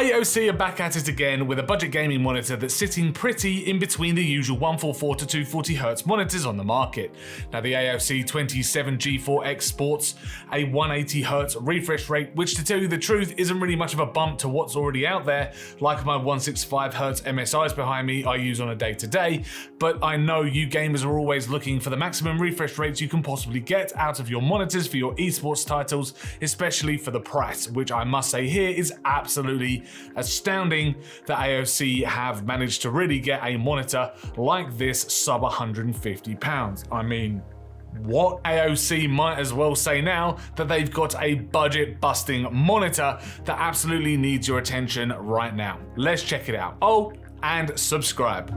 AOC are back at it again with a budget gaming monitor that's sitting pretty in between the usual 144 to 240Hz monitors on the market. Now the AOC 27G4X sports a 180Hz refresh rate, which to tell you the truth isn't really much of a bump to what's already out there, like my 165Hz MSIs behind me I use on a day-to-day, but I know you gamers are always looking for the maximum refresh rates you can possibly get out of your monitors for your esports titles, especially for the price, which I must say here is absolutely astounding that AOC have managed to really get a monitor like this sub £150. I mean, what? AOC might as well say now that they've got a budget busting monitor that absolutely needs your attention right now. Let's check it out. Oh, and subscribe.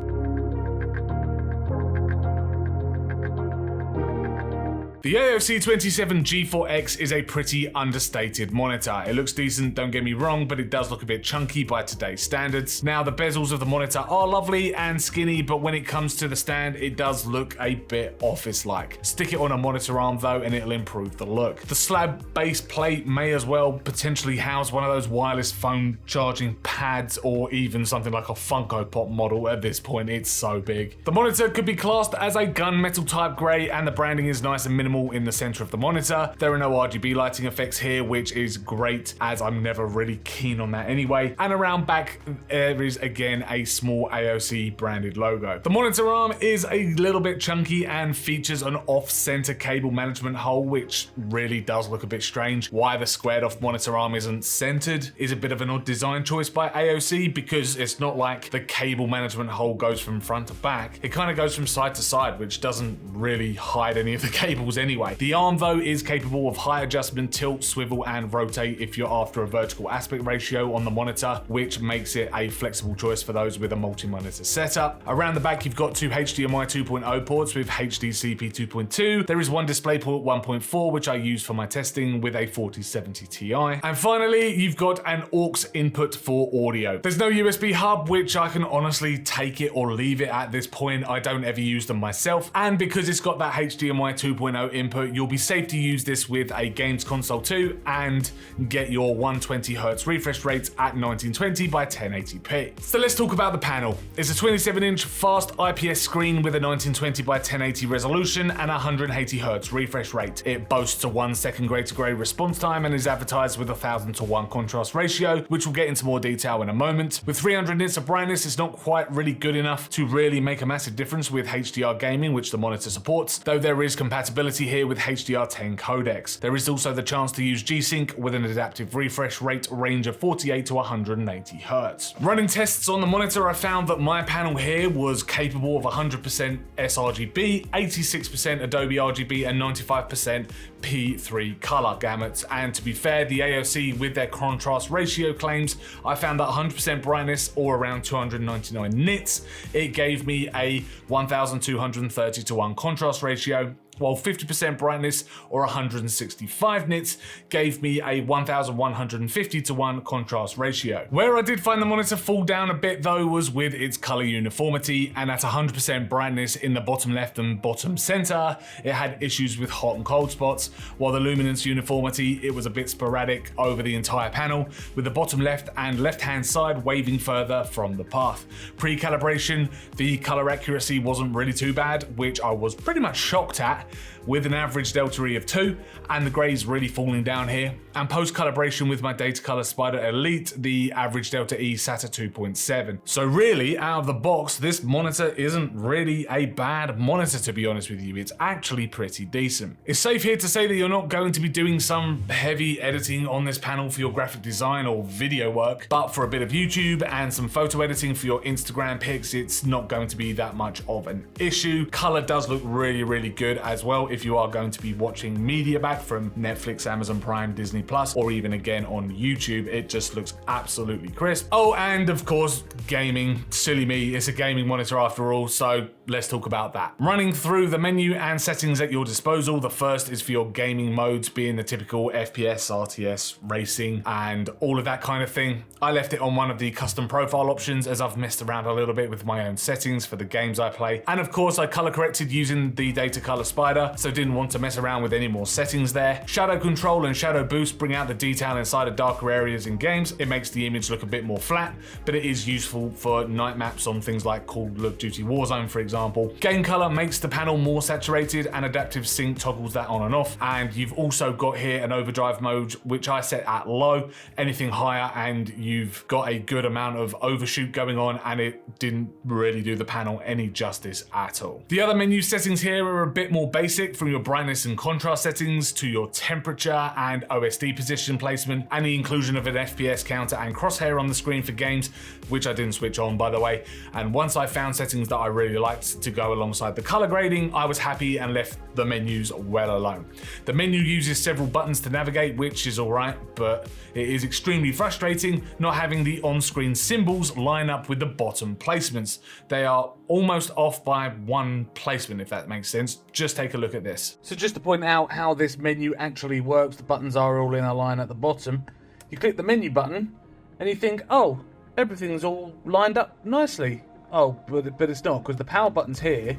The AOC 27G4X is a pretty understated monitor. It looks decent, don't get me wrong, but it does look a bit chunky by today's standards. Now, the bezels of the monitor are lovely and skinny, but when it comes to the stand, it does look a bit office-like. Stick it on a monitor arm though, and it'll improve the look. The slab base plate may as well potentially house one of those wireless phone charging pads, or even something like a Funko Pop model at this point. It's so big. The monitor could be classed as a gunmetal type grey, and the branding is nice and minimal in the center of the monitor. There are no RGB lighting effects here, which is great as I'm never really keen on that anyway. And around back, there is again a small AOC branded logo. The monitor arm is a little bit chunky and features an off-center cable management hole, which really does look a bit strange. Why the squared off monitor arm isn't centered is a bit of an odd design choice by AOC, because it's not like the cable management hole goes from front to back. It kind of goes from side to side, which doesn't really hide any of the cables anyway. The arm though is capable of high adjustment, tilt, swivel and rotate if you're after a vertical aspect ratio on the monitor, which makes it a flexible choice for those with a multi-monitor setup. Around the back you've got two HDMI 2.0 ports with HDCP 2.2. There is one DisplayPort 1.4 which I use for my testing with a 4070 Ti. And finally you've got an aux input for audio. There's no USB hub, which I can honestly take it or leave it at this point. I don't ever use them myself, and because it's got that HDMI 2.0 input, you'll be safe to use this with a games console too and get your 120Hz refresh rates at 1920 by 1080p. So let's talk about the panel. It's a 27-inch fast IPS screen with a 1920 by 1080 resolution and 180Hz refresh rate. It boasts a 1 second gray to gray response time and is advertised with a 1000:1 contrast ratio, which we'll get into more detail in a moment. With 300 nits of brightness, it's not quite really good enough to really make a massive difference with HDR gaming, which the monitor supports, though there is compatibility here with HDR10 codecs. There is also the chance to use G-Sync with an adaptive refresh rate range of 48 to 180Hz. Running tests on the monitor, I found that my panel here was capable of 100% sRGB, 86% Adobe RGB and 95% P3 color gamuts. And to be fair, the AOC with their contrast ratio claims, I found that 100% brightness or around 299 nits, it gave me a 1230:1 contrast ratio, while 50% brightness or 165 nits gave me a 1150:1 contrast ratio. Where I did find the monitor fall down a bit though was with its color uniformity, and at 100% brightness in the bottom left and bottom center, it had issues with hot and cold spots, while the luminance uniformity, it was a bit sporadic over the entire panel, with the bottom left and left hand side waving further from the path. Pre-calibration, the color accuracy wasn't really too bad, which I was pretty much shocked at, with an average delta E of 2, and the grays really falling down here. And post-calibration with my Datacolor Spider Elite, the average delta E sat at 2.7. So really, out of the box, this monitor isn't really a bad monitor, to be honest with you. It's actually pretty decent. It's safe here to say that you're not going to be doing some heavy editing on this panel for your graphic design or video work, but for a bit of YouTube and some photo editing for your Instagram pics, it's not going to be that much of an issue. Color does look really, really good as well if you are going to be watching media back from Netflix, Amazon Prime, Disney Plus, or even again on YouTube. It just looks absolutely crisp. Oh, and of course, gaming. Silly me, it's a gaming monitor after all, so let's talk about that. Running through the menu and settings at your disposal, the first is for your gaming modes, being the typical FPS, RTS, racing, and all of that kind of thing. I left it on one of the custom profile options as I've messed around a little bit with my own settings for the games I play. And of course, I color corrected using the Datacolor Spider slider, so didn't want to mess around with any more settings there. Shadow control and shadow boost bring out the detail inside of darker areas in games. It makes the image look a bit more flat, but it is useful for night maps on things like Call of Duty Warzone, for example. Game color makes the panel more saturated, and adaptive sync toggles that on and off. And you've also got here an overdrive mode, which I set at low. Anything higher and you've got a good amount of overshoot going on, and it didn't really do the panel any justice at all. The other menu settings here are a bit more basic, from your brightness and contrast settings to your temperature and OSD position placement, and the inclusion of an FPS counter and crosshair on the screen for games, which I didn't switch on, by the way. And once I found settings that I really liked to go alongside the color grading, I was happy and left the menus well alone. The menu uses several buttons to navigate, which is alright, but it is extremely frustrating not having the on-screen symbols line up with the bottom placements. They are almost off by one placement, if that makes sense. Just take a look at this. So just to point out how this menu actually works, the buttons are all in a line at the bottom. You click the menu button and you think, oh, everything's all lined up nicely. Oh, but it's not, because the power button's here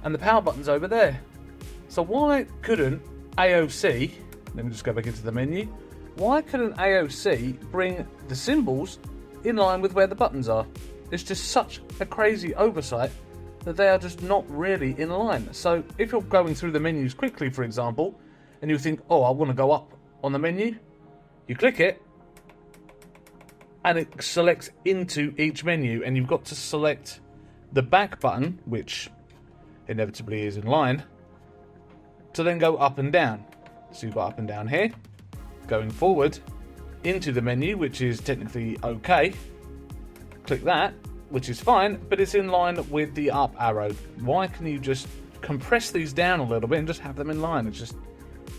and the power button's over there. So why couldn't AOC, let me just go back into the menu, why couldn't AOC bring the symbols in line with where the buttons are? It's just such a crazy oversight that they are just not really in line. So if you're going through the menus quickly, for example, and you think, oh, I want to go up on the menu, you click it, and it selects into each menu, and you've got to select the back button, which inevitably is in line, to then go up and down. So you've got up and down here, going forward into the menu, which is technically okay. Click that, which is fine, but it's in line with the up arrow. Why can you just compress these down a little bit and just have them in line? It's just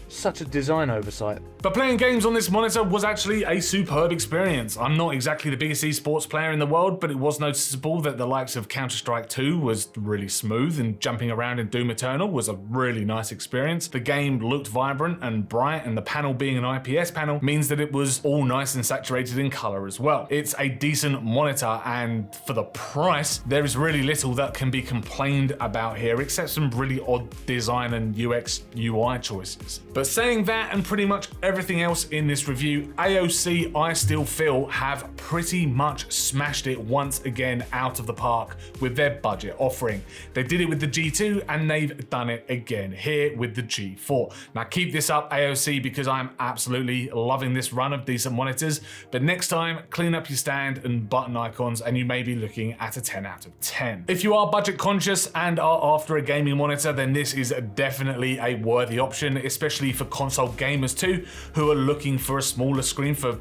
such a design oversight. But playing games on this monitor was actually a superb experience. I'm not exactly the biggest esports player in the world, but it was noticeable that the likes of Counter-Strike 2 was really smooth, and jumping around in Doom Eternal was a really nice experience. The game looked vibrant and bright, and the panel being an IPS panel means that it was all nice and saturated in color as well. It's a decent monitor, and for the price, there is really little that can be complained about here, except some really odd design and UX UI choices. But saying that and pretty much everything else in this review, AOC, I still feel, have pretty much smashed it once again out of the park with their budget offering. They did it with the G2 and they've done it again here with the G4. Now keep this up, AOC, because I'm absolutely loving this run of decent monitors, but next time clean up your stand and button icons and you may be looking at a 10 out of 10. If you are budget conscious and are after a gaming monitor, then this is definitely a worthy option, especially for console gamers too, who are looking for a smaller screen for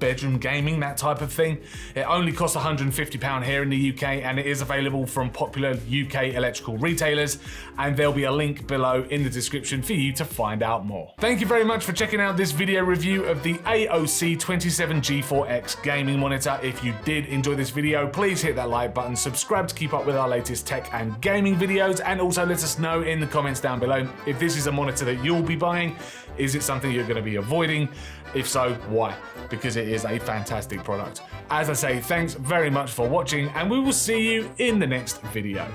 bedroom gaming, that type of thing. It only costs £150 here in the UK, and it is available from popular UK electrical retailers, and there'll be a link below in the description for you to find out more. Thank you very much for checking out this video review of the AOC 27G4X gaming monitor. If you did enjoy this video, please hit that like button, subscribe to keep up with our latest tech and gaming videos, and also let us know in the comments down below if this is a monitor that you'll be buying. Is it something you're going to be avoiding? If so, why? Because it is a fantastic product. As I say, thanks very much for watching, and we will see you in the next video.